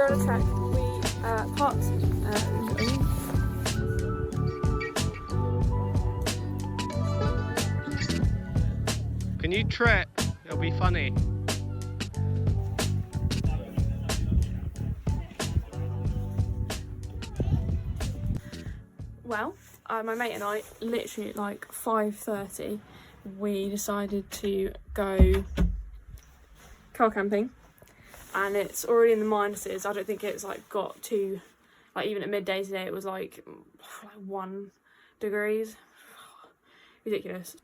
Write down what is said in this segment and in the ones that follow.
we're on a trek. We parked. Can you trip? It'll be funny. Well, my mate and I, literally at like 5:30, we decided to go car camping, and it's already in the minuses. I don't think it's like got to, like, even at midday today it was like 1 degrees. Ridiculous.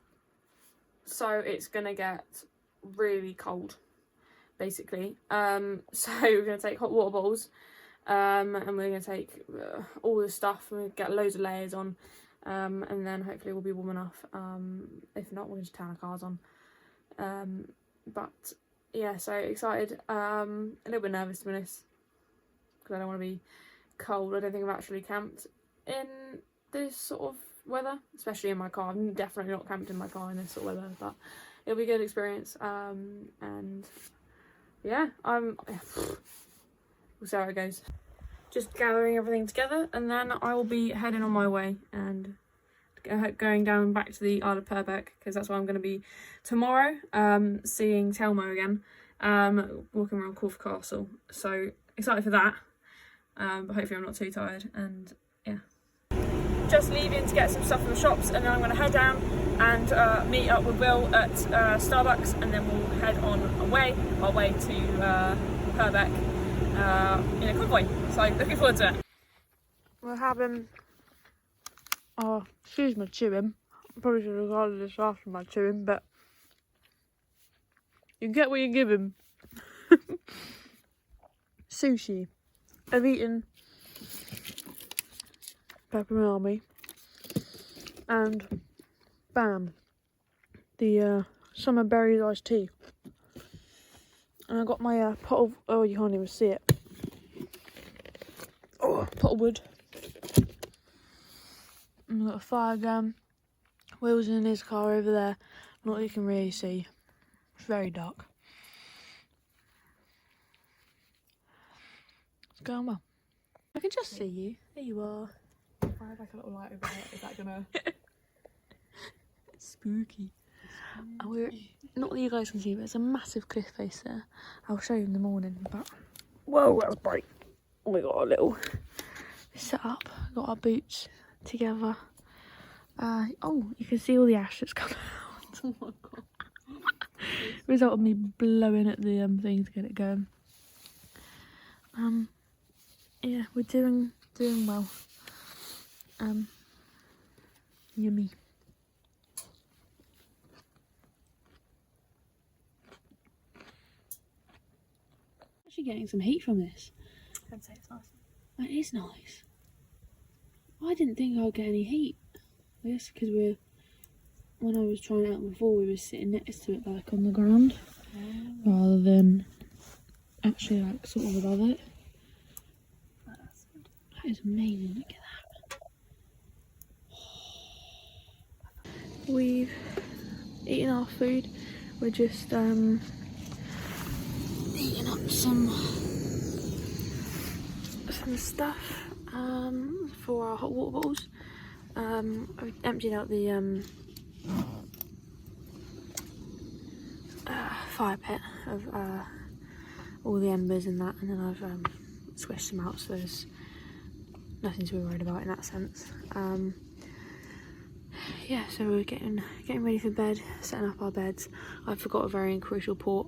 So it's gonna get really cold, basically. So we're gonna take hot water bottles, and we're gonna take all the stuff. We'll get loads of layers on, and then hopefully we'll be warm enough. If not, we'll just turn our cars on. But yeah, so excited. A little bit nervous, to be honest, because I don't want to be cold. I don't think I've actually camped in this sort of weather, especially in my car. I'm definitely not camped in my car in this sort of weather, but it'll be a good experience. And yeah, we'll see how it goes. Just gathering everything together, and then I will be heading on my way and going down back to the Isle of Purbeck, because that's where I'm going to be tomorrow, seeing Telmo again, walking around Corfe Castle. So excited for that, but hopefully I'm not too tired. And yeah, just leaving to get some stuff from the shops, and then I'm going to head down and meet up with Will at Starbucks, and then we'll head on our way to Purbeck in a convoy. So looking forward to it. We're having, oh, excuse my chewing. I probably should have ordered this after my chewing, but you get what you give him. Sushi. I've eaten pepperoni and bam, the summer berries iced tea. And I got my pot of, oh, you can't even see it. Oh, pot of wood. And I've got a fire gun. Will's in his car over there. Not that you can really see. It's very dark. It's going well. I can just see you. There you are. If I have like a little light over there, is that gonna... It's spooky. And we're, not that you guys can see, but there's a massive cliff face there. I'll show you in the morning, but whoa, that was bright. We got a little set up, got our boots together. Oh, you can see all the ash that's come out. Oh my god. Result of me blowing at the thing to get it going. Yeah, we're doing well. Yummy. Actually getting some heat from this. I'd say it's nice. That is nice. I didn't think I would get any heat. I guess because when I was trying it out before, we were sitting next to it, like on the ground, rather than actually like sort of above it. That is amazing. Look at that. We've eaten our food. We're just eating up some stuff for our hot water bottles. I've emptied out the fire pit of all the embers and that, and then I've switched them out, so there's nothing to be worried about in that sense. Yeah, so we're getting ready for bed, setting up our beds. I forgot a very crucial part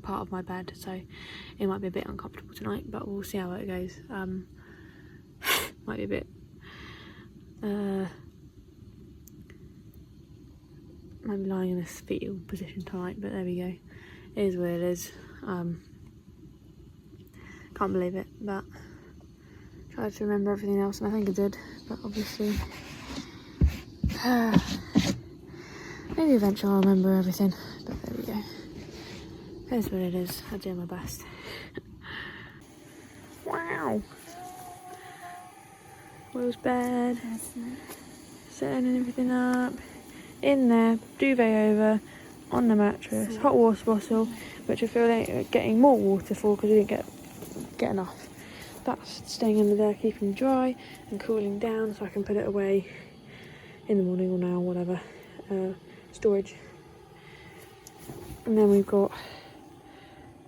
of my bed, so it might be a bit uncomfortable tonight, but we'll see how it goes. Might be a bit might be lying in a fetal position tonight, but there we go. It is what it is. Can't believe it, but tried to remember everything else, and I think I did, but obviously maybe eventually I'll remember everything, but there we go. It is what it is. I do my best. Wow. Will's bed. Setting everything up. In there, duvet over, on the mattress, hot water bottle, which I feel like getting more water for because we didn't get get enough. That's staying under there, keeping dry and cooling down, so I can put it away in the morning or now, whatever. Storage. And then we've got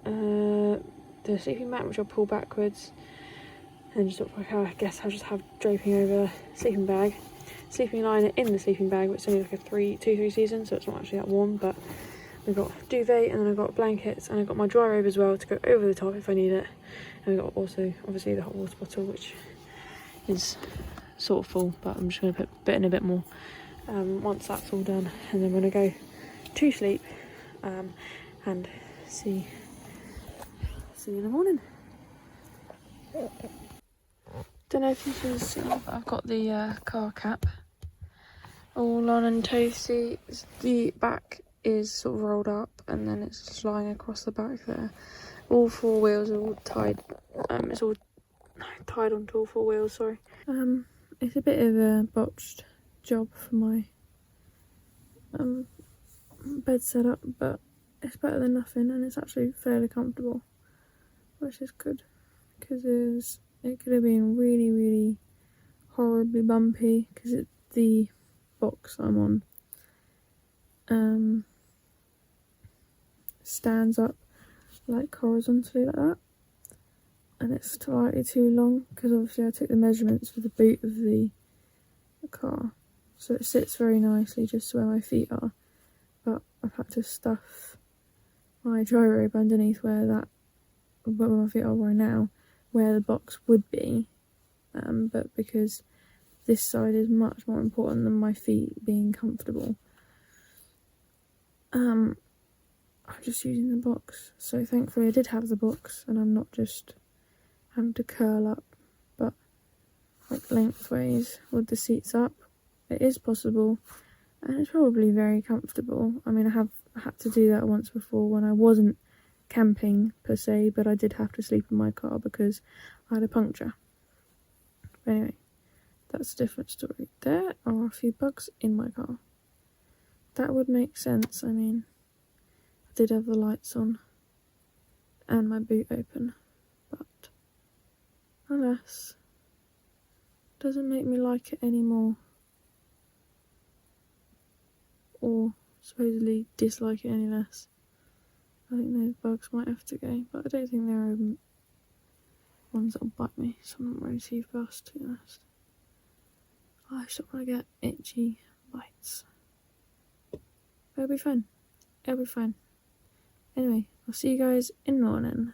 the sleeping mat, which I'll pull backwards, and just sort of like, I guess I'll just have draping over sleeping bag. Sleeping liner in the sleeping bag, but it's only like a 2-3 season, so it's not actually that warm. But we've got duvet, and then I've got blankets, and I've got my dry robe as well to go over the top if I need it. And we've got also obviously the hot water bottle, which is sort of full, but I'm just going to put in a bit more once that's all done, and then we're going to go to sleep and see you in the morning. Don't know if you can see, but I've got the car cap all on and toasty. The back is sort of rolled up, and then it's just lying across the back there. All 4 wheels are all tied. It's all tied onto all 4 wheels. Sorry. It's a bit of a botched job for my bed setup, but it's better than nothing, and it's actually fairly comfortable, which is good, because it could have been really, really horribly bumpy, because the box I'm on stands up like horizontally like that, and it's slightly too long, because obviously I took the measurements for the boot of the car, so it sits very nicely just where my feet are, but I've had to stuff my dry robe underneath where my feet are right now, where the box would be, but because this side is much more important than my feet being comfortable, I'm just using the box. So thankfully I did have the box, and I'm not just having to curl up, but like lengthways with the seats up. It is possible, and it's probably very comfortable. I mean, I have had to do that once before when I wasn't camping per se, but I did have to sleep in my car because I had a puncture. But anyway, that's a different story. There are a few bugs in my car. That would make sense. I mean, I did have the lights on and my boot open, but alas, doesn't make me like it anymore, or supposedly dislike it any less. I think those bugs might have to go, but I don't think they're ones that'll bite me, so I'm not really too fussed, to be honest. I just don't want to get itchy bites. It'll be fun. It'll be fun. Anyway, I'll see you guys in the morning.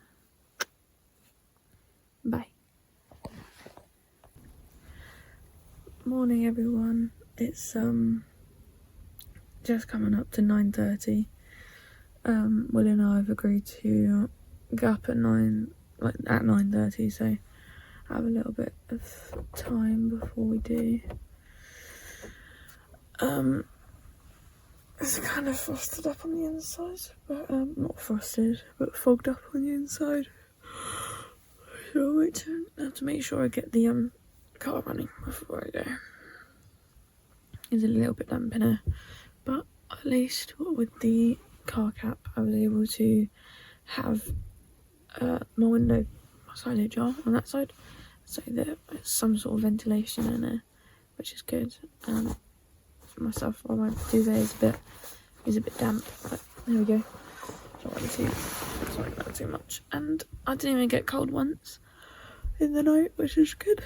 Bye. Morning, everyone. It's just coming up to 9:30. Will and I have agreed to get up at 9:30, so I have a little bit of time before we do. It's kind of frosted up on the inside, but not frosted, but fogged up on the inside. So I'll have to make sure I get the car running before I go. It's a little bit damp in here, but at least with the car cap I was able to have my side ajar on that side, so there's some sort of ventilation in there, which is good. My duvet is a bit damp, but there we go. Sorry about too much. And I didn't even get cold once in the night, which is good.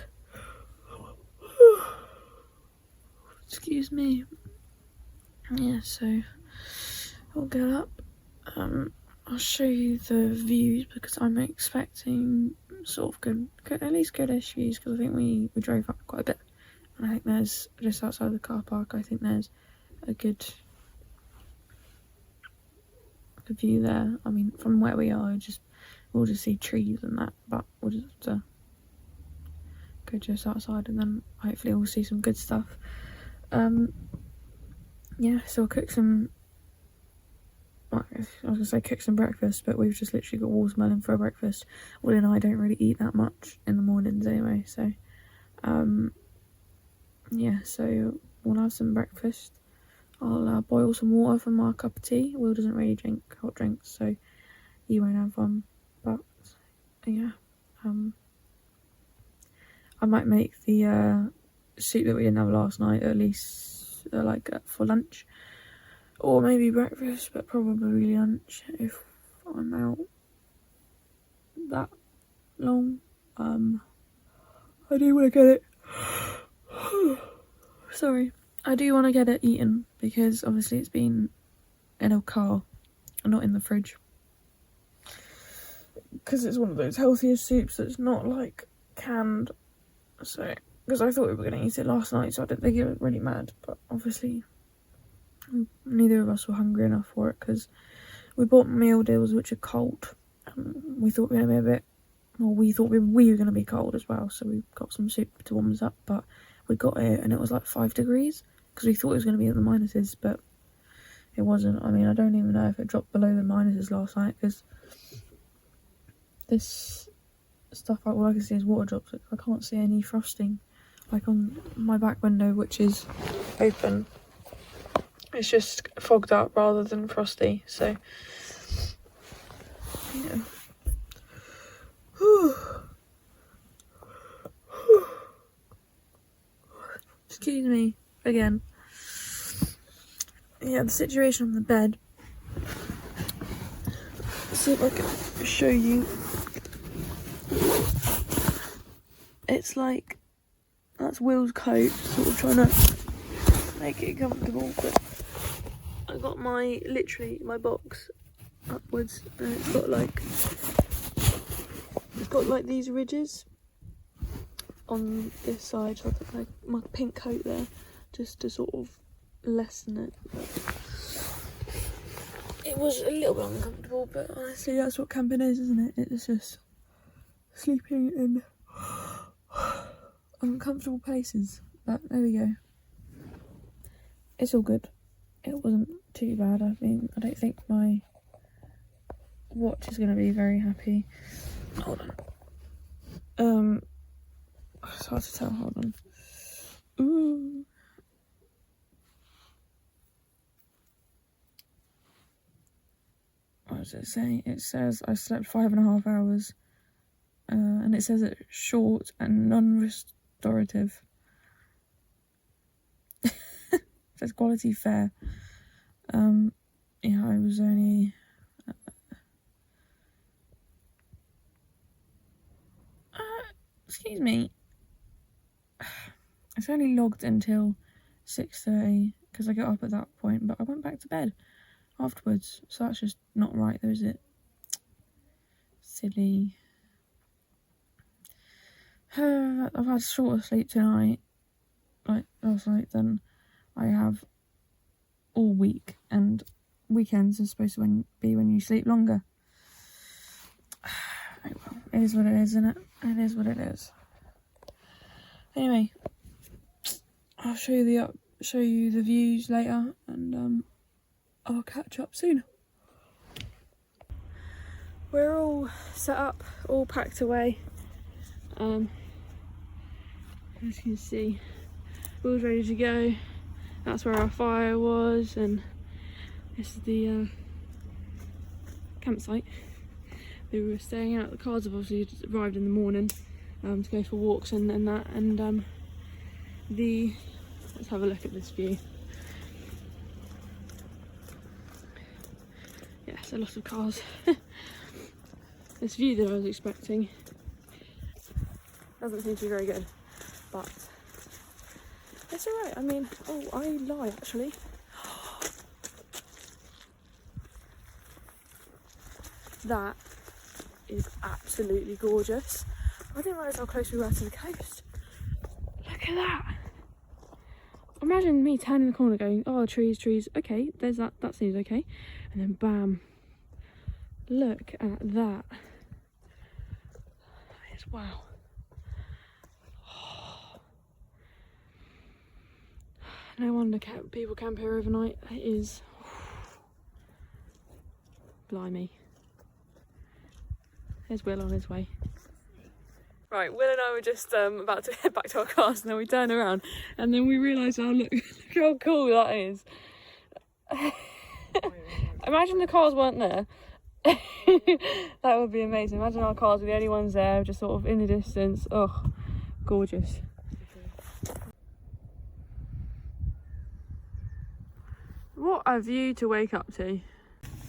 Excuse me. Yeah, so I'll get up. I'll show you the views, because I'm expecting sort of good, at least goodish views, because I think we drove up quite a bit, and I think there's just outside the car park. I think there's a good view there. I mean, from where we are, we'll just see trees and that, but we'll just have to go just outside, and then hopefully we'll see some good stuff. Yeah, so I'll cook some. I was gonna say cook some breakfast, but we've just literally got watermelon for breakfast. Will and I don't really eat that much in the mornings anyway, so yeah, so we'll have some breakfast. I'll boil some water for my cup of tea. Will doesn't really drink hot drinks, so he won't have one, but yeah, I might make the soup that we didn't have last night, at least for lunch, or maybe breakfast, but probably lunch if I'm out that long. I do want to get it. Sorry, I do want to get it eaten because obviously it's been in a car and not in the fridge. Because it's one of those healthier soups that's not like canned. So, because I thought we were going to eat it last night, so I didn't think it was really mad. But obviously, neither of us were hungry enough for it because we bought meal deals which are cold. We thought we were going to be a bit. Well, we thought we were going to be cold as well, so we got some soup to warm us up. But we got it and it was like 5 degrees because we thought it was going to be at the minuses, but it wasn't. I mean, I don't even know if it dropped below the minuses last night because this stuff, all I can see is water drops. I can't see any frosting, like on my back window, which is open. It's just fogged up rather than frosty, so yeah. Excuse me again. Yeah, the situation on the bed. Let's see if I can show you. It's like, that's Will's coat, sort of trying to make it comfortable, but I got literally my box upwards, and it's got like these ridges on this side, so I put like my pink coat there, just to sort of lessen it. But it was a little bit uncomfortable, but honestly that's what camping is, isn't it? It's just sleeping in uncomfortable places. But there we go. It's all good. It wasn't too bad. I mean, I don't think my watch is going to be very happy. Hold on. It's hard to tell. Hold on. Ooh. What does it say? It says I slept 5.5 hours. And it says it's short and non-restorative. It says quality fair. Yeah, I was only... excuse me. It's only logged until 6:30 because I got up at that point, but I went back to bed afterwards, so that's just not right though, is it? Silly. I've had shorter sleep tonight, like last night, than I have all week, and weekends are supposed to be when you sleep longer. Oh well, it is what it is, isn't it? It is what it is. Anyway, I'll show you the views later, and I'll catch up soon. We're all set up, all packed away. As you can see, Will's ready to go. That's where our fire was, and this is the campsite we were staying at. The cars have obviously arrived in the morning to go for walks and that, and let's have a look at this view. Yes, a lot of cars. This view that I was expecting doesn't seem to be very good, but it's alright. I mean, oh, I lie actually. That is absolutely gorgeous. I didn't realise how close we were to the coast. Look at that. Imagine me turning the corner going, oh, trees, okay, there's that seems okay. And then bam. Look at that. That is wow. No wonder people camp here overnight. It is. Blimey. There's Will on his way. Right, Will and I were just about to head back to our cars, and then we turn around and then we realise, oh look, look how cool that is. Imagine the cars weren't there That would be amazing. Imagine our cars were the only ones there, just sort of in the distance. Oh, gorgeous. What a view to wake up to.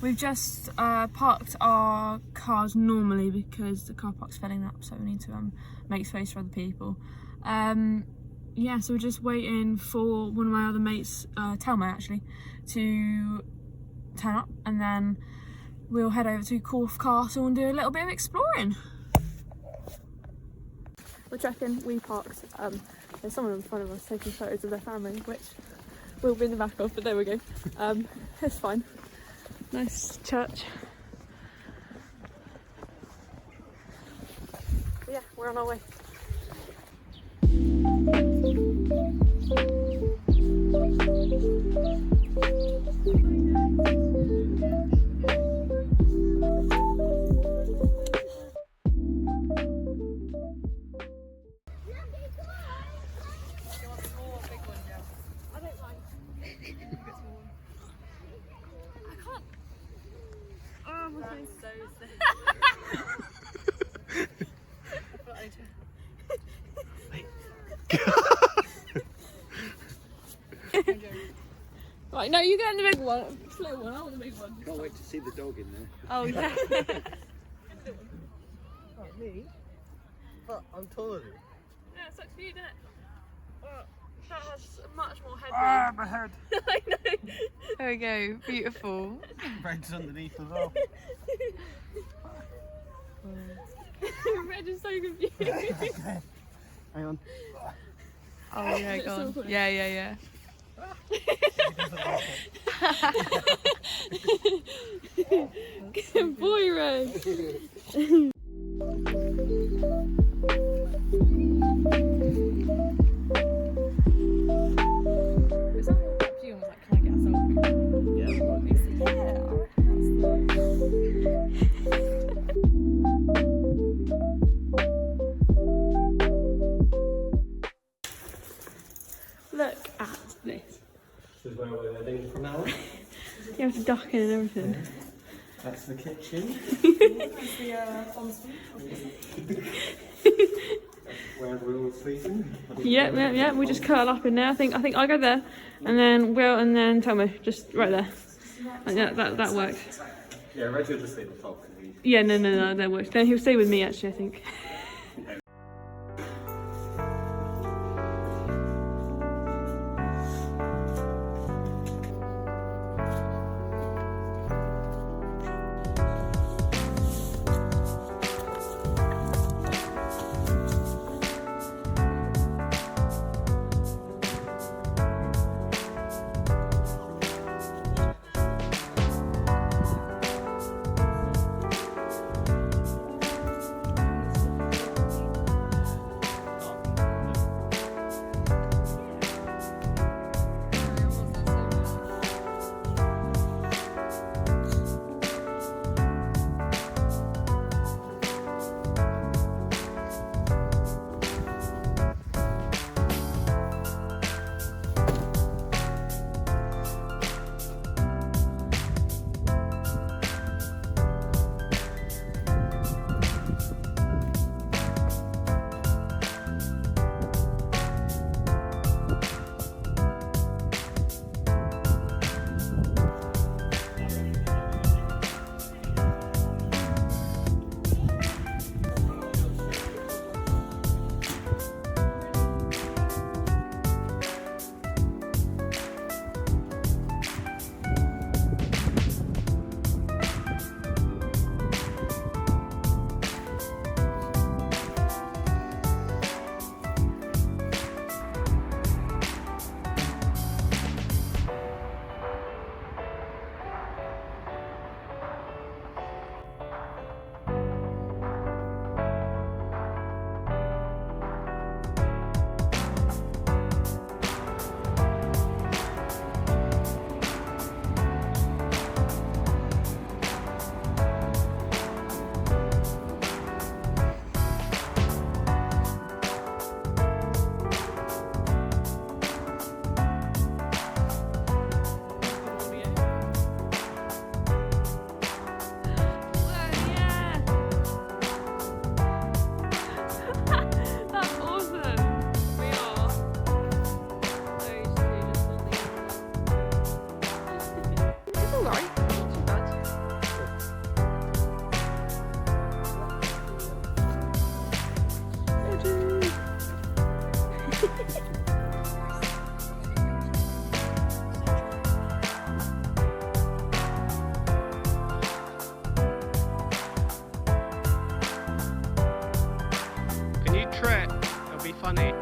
We've just parked our cars normally because the car park's filling up, so we need to make space for other people. Yeah, so we're just waiting for one of my other mates, Telmo actually, to turn up, and then we'll head over to Corfe Castle and do a little bit of exploring. We're checking, we parked, there's someone in front of us taking photos of their family, which we'll be in the back of, but there we go. It's fine. Nice church. But yeah, we're on our way. Right, no, you get in the big one. It's a little one, I want the big one. Can't wait to see the dog in there. Oh, yeah. Not me. But I'm taller. Yeah, it sucks for you, doesn't it? That has much more headroom. My head. I know. There we go, beautiful. Red's underneath as well. Red is so confused. Hang on. Oh yeah, go on. Yeah. Good boy, Red. Is that what up to you? I was like, can I get a selfie? Yeah. Yeah, I reckon Look at this. This is where we're heading from now on. You have to duck in and everything. That's the kitchen. That's the ensuite. Where we're all sleeping. Yeah. We just curl up in there. I think I go there, and then Will, and then Telmo, just right there. And yeah, that works. Yeah, Reg will just stay at the top. Yeah, no, that works. Then he'll stay with me actually, I think.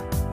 bye.